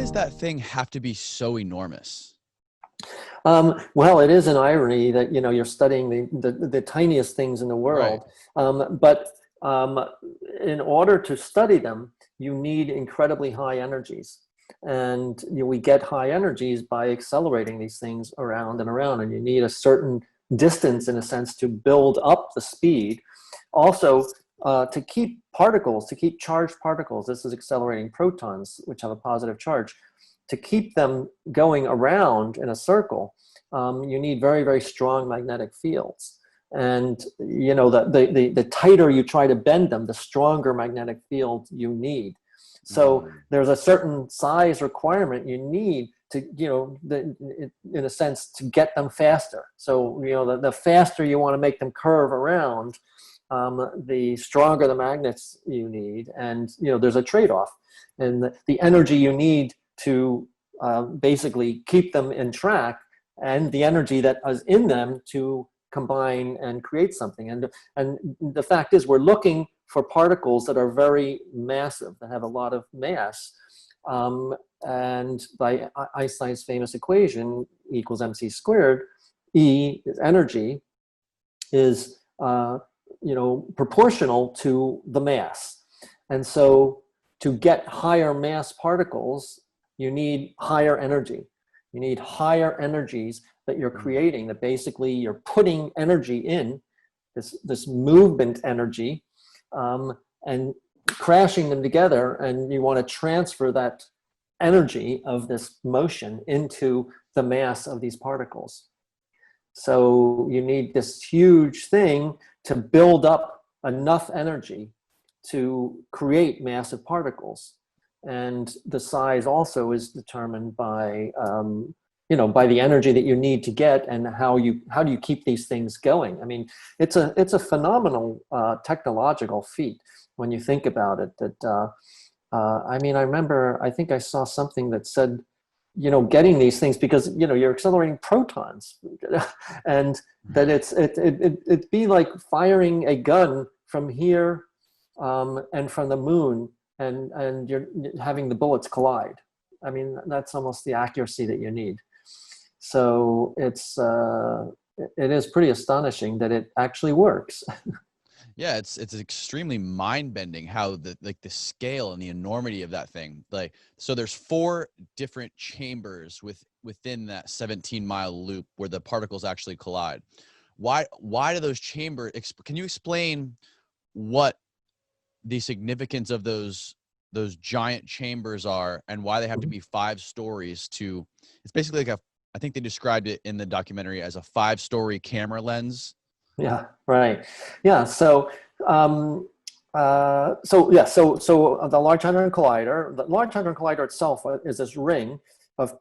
does that thing have to be so enormous? Well, it is an irony that, you're studying the tiniest things in the Right. world. But in order to study them, you need incredibly high energies. And we get high energies by accelerating these things around and around. And you need a certain distance, in a sense, to build up the speed. Also, to keep particles, to keep charged particles, this is accelerating protons, which have a positive charge, to keep them going around in a circle, you need very, very strong magnetic fields. And the tighter you try to bend them, the stronger magnetic field you need. So there's a certain size requirement you need to, in a sense, to get them faster. So, the faster you want to make them curve around, the stronger the magnets you need. And, there's a trade-off. And the energy you need to basically keep them in track, and the energy that is in them to combine and create something. And the fact is, we're looking for particles that are very massive, that have a lot of mass. And by Einstein's famous equation, E equals mc squared, E is energy, is proportional to the mass. And so to get higher mass particles, you need higher energy. You need higher energies that you're creating, that basically you're putting energy in, this movement energy, and crashing them together, and you want to transfer that energy of this motion into the mass of these particles. So you need this huge thing to build up enough energy to create massive particles. And the size also is determined by, by the energy that you need to get, and how do you keep these things going? I mean, it's a phenomenal technological feat when you think about it. That I remember, I think I saw something that said, getting these things, because you're accelerating protons, and that it'd be like firing a gun from here and from the moon, and you're having the bullets collide. I mean, that's almost the accuracy that you need. So it is pretty astonishing that it actually works. Yeah, it's extremely mind-bending how the scale and the enormity of that thing. So there's 4 different chambers within that 17-mile loop where the particles actually collide. Why do those chambers? Can you explain what the significance of those giant chambers are, and why they have to be 5 stories to? It's basically like I think they described it in the documentary as a 5-story camera lens. Yeah, right. Yeah. So, so the Large Hadron Collider itself is this ring of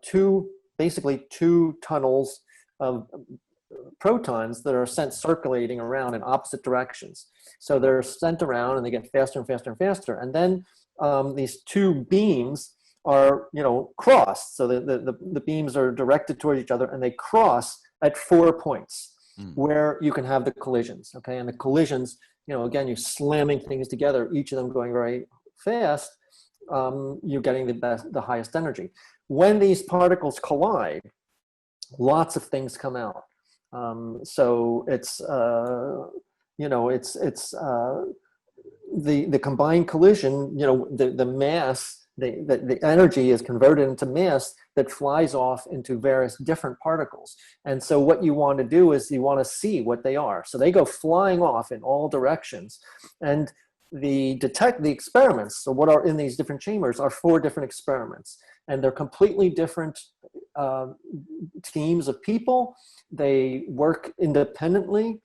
basically two tunnels of protons that are sent circulating around in opposite directions. So they're sent around, and they get faster and faster and faster. And then these 2 beams are, crossed. So the beams are directed toward each other, and they cross at 4 points where you can have the collisions. Okay. And the collisions, again, you're slamming things together, each of them going very fast. You're getting the highest energy. When these particles collide, lots of things come out. So it's, the combined collision, the mass, the energy is converted into mass that flies off into various different particles. And so what you want to do is you want to see what they are. So they go flying off in all directions. And the experiments, so what are in these different chambers, are 4 different experiments. And they're completely different teams of people. They work independently.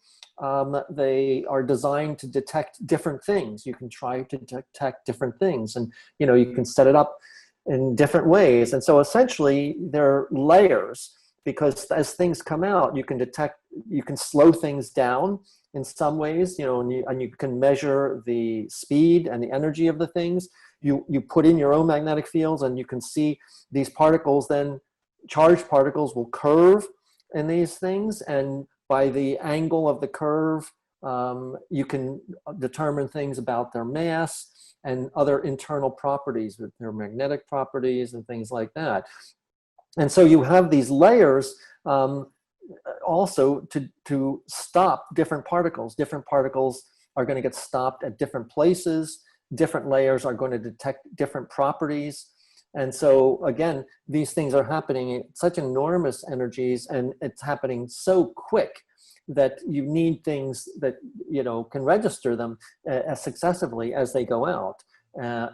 They are designed to detect different things. You can try to detect different things, and you can set it up in different ways. And so essentially they're layers, because as things come out, you can slow things down in some ways, and you can measure the speed and the energy of the things. You put in your own magnetic fields, and you can see these particles, then charged particles will curve in these things, and by the angle of the curve, you can determine things about their mass. and other internal properties with their magnetic properties and things like that. And so you have these layers also to stop different particles. Different particles are going to get stopped at different places. Different layers are going to detect different properties. And so again, these things are happening at such enormous energies, and it's happening so quick that you need things that, you know, can register them as successively as they go out,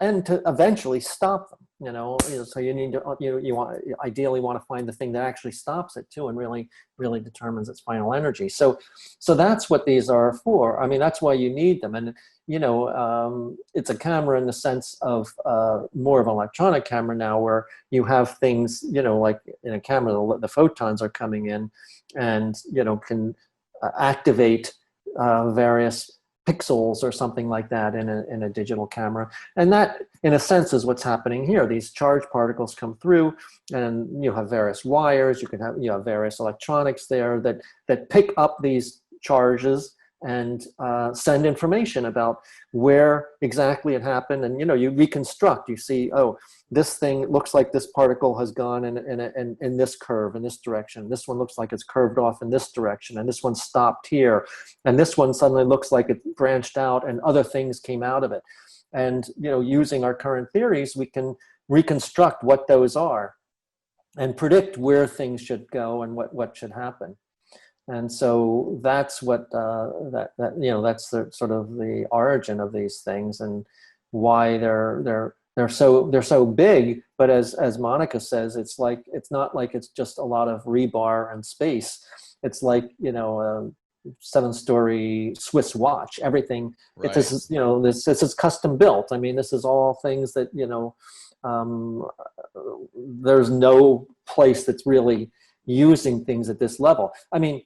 and to eventually stop them. You know, so you need to, ideally want to find the thing that actually stops it too, and really determines its final energy. So that's what these are for. I mean, that's why you need them. And you know, it's a camera in the sense of more of an electronic camera now, where you have things, you know, like in a camera, the photons are coming in, and you know, can activate various pixels or something like that in a digital camera. And that, in a sense, is what's happening here. These charged particles come through, and you have various wires. You have various electronics there that pick up these charges and send information about where exactly it happened. And you know, you reconstruct. You see, oh, this thing looks like this particle has gone in this curve in this direction. This one looks like it's curved off in this direction, and this one stopped here, and this one suddenly looks like it branched out, and other things came out of it. And you know, using our current theories, we can reconstruct what those are and predict where things should go and what should happen. And so that's what that you know, that's the sort of the origin of these things, and why they're so big. But as Monica says, it's not like it's just a lot of rebar and space. It's like, you know, a 7-story Swiss watch. Everything. Right. This is, you know, this is custom built. I mean, this is all things that, you know, there's no place that's really using things at this level. I mean,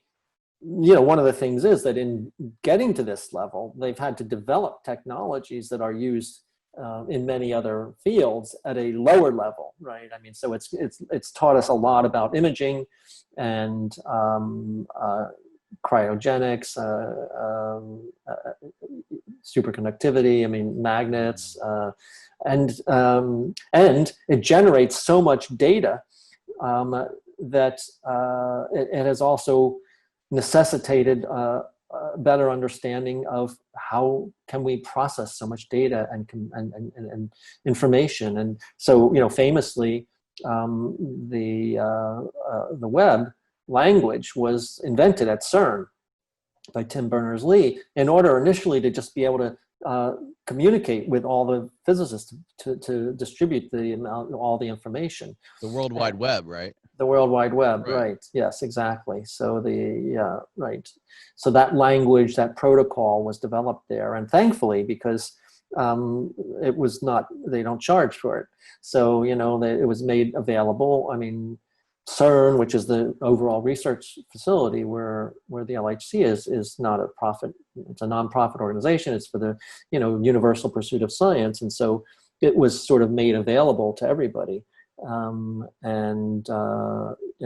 you know, one of the things is that in getting to this level, they've had to develop technologies that are used in many other fields at a lower level, right? I mean, so it's taught us a lot about imaging and cryogenics, superconductivity. I mean, magnets, and it generates so much data that it has also necessitated a better understanding of how can we process so much data and information. And so, you know, famously, the web language was invented at CERN by Tim Berners-Lee in order initially to just be able to communicate with all the physicists to distribute all the information. The World Wide Web, right? The World Wide Web, right? Yes, exactly. So right. So that language, that protocol was developed there, and thankfully, because it was not, they don't charge for it. So, you know, it was made available. I mean, CERN, which is the overall research facility where the LHC is not a profit. It's a nonprofit organization. It's for the, you know, universal pursuit of science, and so it was sort of made available to everybody. You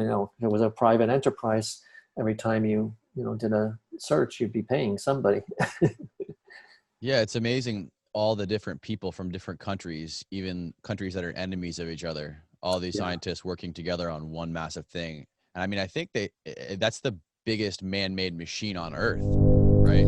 know, if it was a private enterprise, every time you did a search, you'd be paying somebody. Yeah, it's amazing, all the different people from different countries, even countries that are enemies of each other, all these scientists working together on one massive thing. And I mean, I think that's the biggest man-made machine on Earth, right?